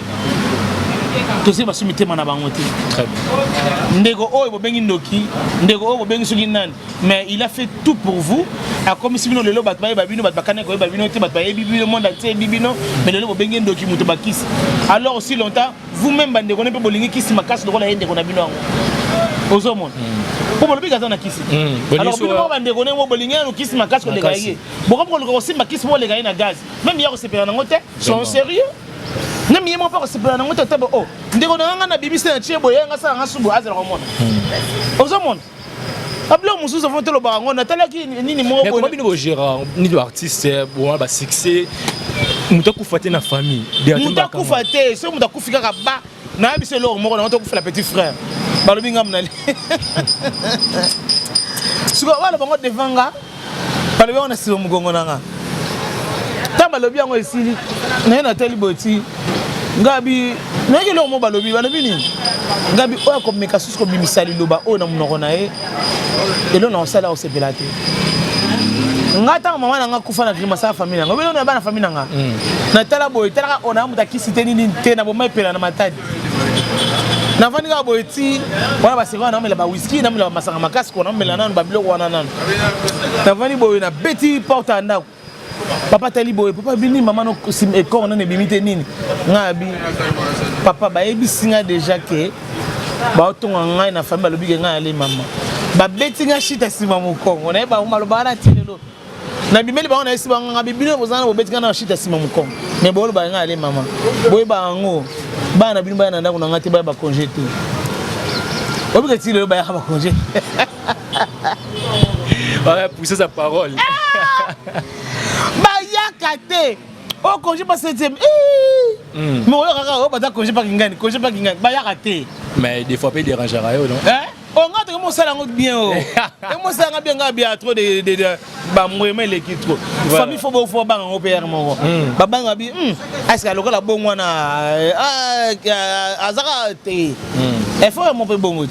to se basumite mana bango te très bien ndeko oyo bobengi ndoki ndeko oyo bobengi suki nani mais il a fait tout pour vous a comme si bino lelo bat ba bino bat bakane ko ba bino te bat ba bibino monde ate bibino mais lelo bobengi ndoki muto bakisi alors aussi longtemps vous même bandeko ne pe bolingi kisi makasi lokola ndeko na bino ngo ozomona pour le biga na kisi alors bino bandeko ne mo bolingi no kisi makasi ko lega ye boko ko ko simba kisi mo lega ye na gaz même ya ko sepera na ngote sont sérieux ne mi mo pas ko sepera na ngote tabo oh ndeko na nga na bibisi na chiebo ye nga sa nga subu azela ko mona ozomona ablo mususu font le barango na talaki nini mo mais comment bino gérant ni de artiste bon ba succès muta kufate na famille muta kufate so muta kufika ka ba na biso lo mo na muta kufela petit frère balobi ngam na suko wala bango devanga balobi on a silo mugongo nanga tamba lobi yango esili na teli boti ngabi nake lo mo balobi ni ngabi oya communication ko bimisali loba o na munoko na e elo na osala osepelate ngata mama na nga kufa na grima sa famille nga belo na bana famille nga na tala boy tala ona amuta kisite nini te na bo mepela na matadi na vani ga boy ti wana ba sirwa na mela ba whisky na mela masanga makasi ko na mela nanu ba biloko wana nanu na vani boy na beti porte anda papa tali boy papa bini mama no e ko na ne bimite nini ngabi papa ba ebi singa déjà que ba otonga ngai na famille lobi ngai ale mama ba betinga shita sima mukongo na ba umaloba na tinelo na bimeli ba on esi ba nga bibino bozana bo betinga na shita sima mukongo mais bolo ba nga ale mama boy ba ngo ba na bino ba na ndako na ngati ba congé tout obi que tilo ba ya ba congé ouais pousser sa parole ba ya kate o congé pas 7e mais on a pas congé pas kingani ba ya kate mais des fois pas dérangera yo non on a tout mon salaire bien oh mon salaire bien trop de ba moyema leki trop famille faut ba ngo père mo ba banga bi est-ce que lokola bongo na azaka te il faut mon peu bongo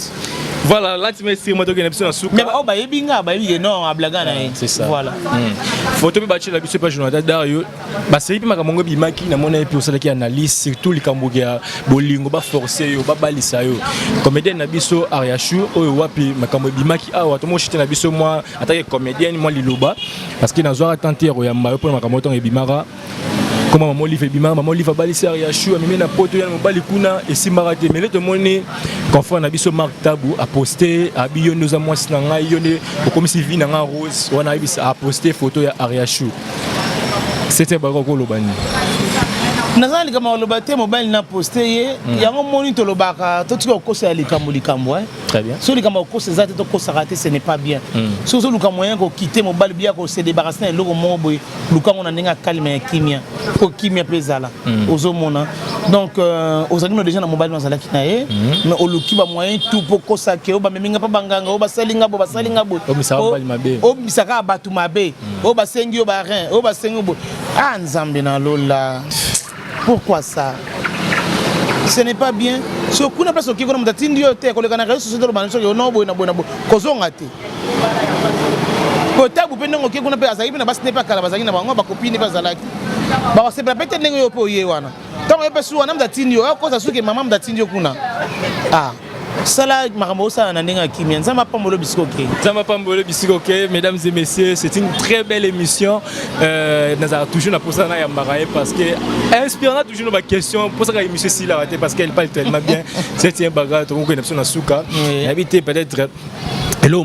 voilà là tu me dis moi to gena biso na suka mais ba yebinga ba yebi non ablaga na c'est ça voilà photo bi bachela biso pas journal Dario ba c'est puis makamongo bi maki na mona puis osala ki analyse surtout likambo ya bolingo ba forcer yo ba balisa yo comédien na biso Ariashu oyo wapi makambo bi maki awa to mo chite na biso moi attaque comédien moi liloba parce que na zoa tenter ya mayo pour makambo to ebimara comment maman livre bimara maman livre balisa Ariashu amemi na poto ya mobali kuna et si marate mais le to moni confrère na biso Marc Tabou a posté a biyo nous a moi na ngai yone comme si vi na nga rose wana a posté photo ya Ariashu c'était ba ko lobani nazali kama lobate mobile na posté ye yango moni to lobaka to tiko kosa likambo très bien so likambo kosa zate to kosa raté ce n'est pas bien so so luka moyen ko quitter mobile bien ko se débarrasser na loko mobo luka ngona ninga calme kimia ko kimia pezala ozomona donc ozali no déjà na mobile nazala ki na ye mais oluki ba moyen tout pour kosa ke oba meminga pa banganga oba salinga bo o misaka batu mabe oba sengi oba rein oba sengi bo ah nzambe na lola. Pourquoi ça? Ce n'est pas bien. Si on a place qui est comme Tindio, on a réseaux sociaux, on a kozonga te. Kota bu pendongo ki kuna pe azali na basi ne pa kala bazali na bango ba copine pa zalaki. Ba se peut-être ndenge yo po ye wana. Tant e pe su wana mda Tindio, ko sa su ke mama mda Tindio kuna. Ah. Sala Maramosa Nanenga Kimia, Zama Pambolo Biscoke. Zama Pambolo Biscoke, mesdames et messieurs, c'est une très belle émission. Nous avons toujours la posée à Yambarae parce que inspirant toujours nos questions. Pour ça que l'émission si la parce qu'elle parle tellement bien. C'est un bagage, on connaît absolument Souka. Habiter peut-être. Et là, on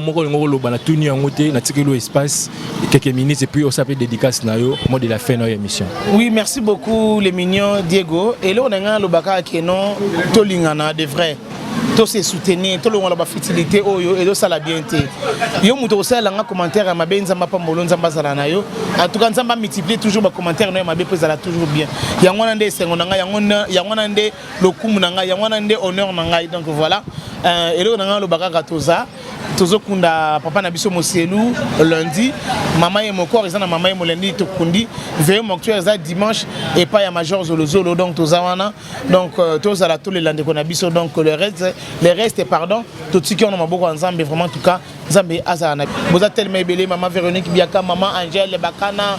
a tout en côté, on a tiré l'espace quelques minutes et puis on s'appelle dédicace nayo au mot de la fin de l'émission. Oui, merci beaucoup les mignons Diego. Et là, on a le baka qui est non tolingana de vrai. Tout se soutenir, tout le monde a la fertilité et tout ça la bienté. Yo muto aussi la commentaire à ma benza ma pambolo nzamba zala na yo. En tout cas nzamba multiplier toujours ma commentaire na ma be pesa la toujours bien. Yangona nde sengo nanga yangona nde lokumu nanga yangona nde honneur nanga donc voilà. Et là on a le baka toza. Tozo kunda papa na biso moselu lundi maman et mon corps ils na maman et mon lundi to kundi veille mon actuel ça dimanche et pas ya major zolo donc tozawana donc toza la tous les lande ko na biso donc le reste pardon tout ce qui on a maboko ensemble vraiment en tout cas nzambe azana boza tellement belé maman Véronique Biaka maman Angèle Bakana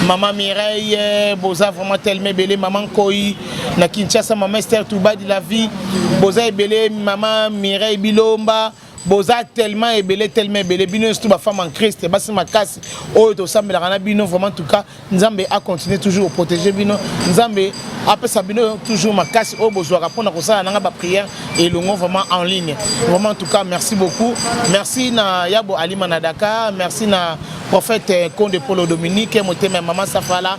maman Mireille boza vraiment tellement belé maman Koi na Kinshasa maman Esther Touba de la vie boza belé maman Mireille Bilomba boza tellement belé bino tout ma femme en Christ et basi makasi o to sambela kana bino vraiment en tout cas nzambe a continuer toujours protéger bino nzambe après ça bino toujours makasi o bozwa rapona ko ça nanga ba prière et longo vraiment en ligne vraiment en tout cas merci beaucoup merci na Yabo Alima na Dakar merci na prophète Conde Paulo Dominique motema maman Safala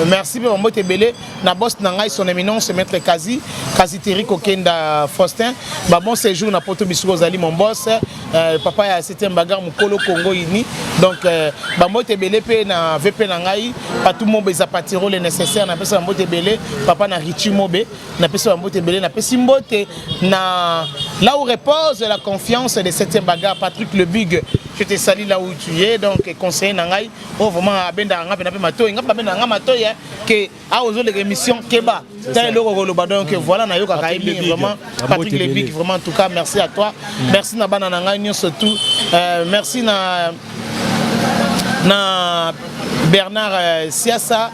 merci pour mon belé na boss na ngai son éminence maître Kazi Terry Kokenda Faustin ba bon séjour na Poto Bisoko Zali mon boss papa ya 7e bagarre mukolo Congo ini donc ba mote belé pe na VP na ngai pas tout monde beza patiro le nécessaire na pesa mote belé papa na Richi Mobe na pesa mote belé na pesa mbote na là où repose la confiance de 7e bagarre Patrick le Big je te salue là où tu es donc conseiller na ngai oh vraiment abenda nga pe na pe matoy nga pa benda nga matoy que a ozo les émissions keba ta le koloba donc voilà na yo ka kaimi vraiment Patrick le Big vraiment en tout cas merci à toi merci na bana na ngai nyo surtout merci na Bernard Siasa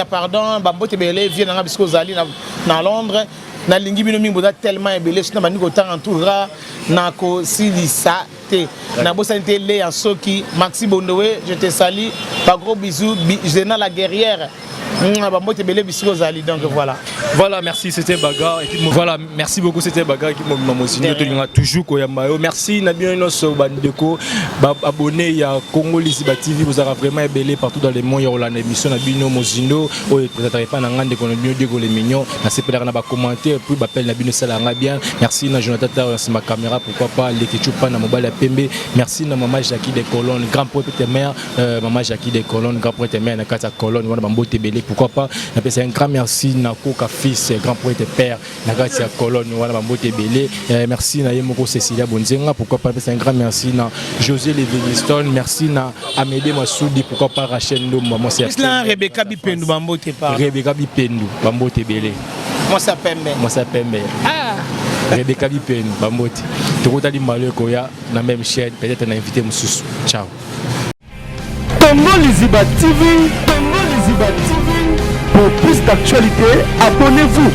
pardon bambote belé vient na bisko zali na Londres na lingi bino mingi boza tellement belé na bani ko tanga entoura na ko silisa te na bosante le en soki Maxi Bondowe je te salue pas gros bisous Zena la guerrière Bambote belé bisiko zali donc voilà. Voilà, merci, c'était Baga. Et puis, voilà, merci beaucoup, c'était Baga qui m'a toujours Koyambayo. Merci Nabien Nosso Bandeko, abonné à Congo Liziba TV, vous avez vraiment ébellé partout dans le monde. Il y a une émission Nabino Mozindo, où vous n'avez pas d'angan de Konomio Diego les mignons. Merci pour les commentaires, puis m'appelle Nabino Salanga bien. Merci na Jonathan sur ma caméra, pourquoi pas les Ketchupa na mobile à Pembe. Merci na maman Jackie des Colonnes, grand poète mère, maman Jackie des Colonnes, grand poète mère na Kata Colonne, voilà Bambote belé, pourquoi pas. C'est un grand merci na Koka fils, grand poète père, na Kata Colonne, voilà Bambote belé. Merci na Yemoko Cecilia Bonzenga, pourquoi pas. C'est un grand merci na José Levingston, merci na Amédée Massoudi, pourquoi pas Rachel Ndom, maman c'est Rebecca Bipendu Bambote pas. Rebecca Bipendu, Bambote belé. Moi ça Pembe. Moi ça Pembe. Ah. Rebecca Bipendu, Bambote. Tout le monde malheur Koya, na même chaîne, peut-être un invité Moussous. Ciao. Congo Liziba TV, Congo Liziba TV. Pour plus d'actualités, abonnez-vous.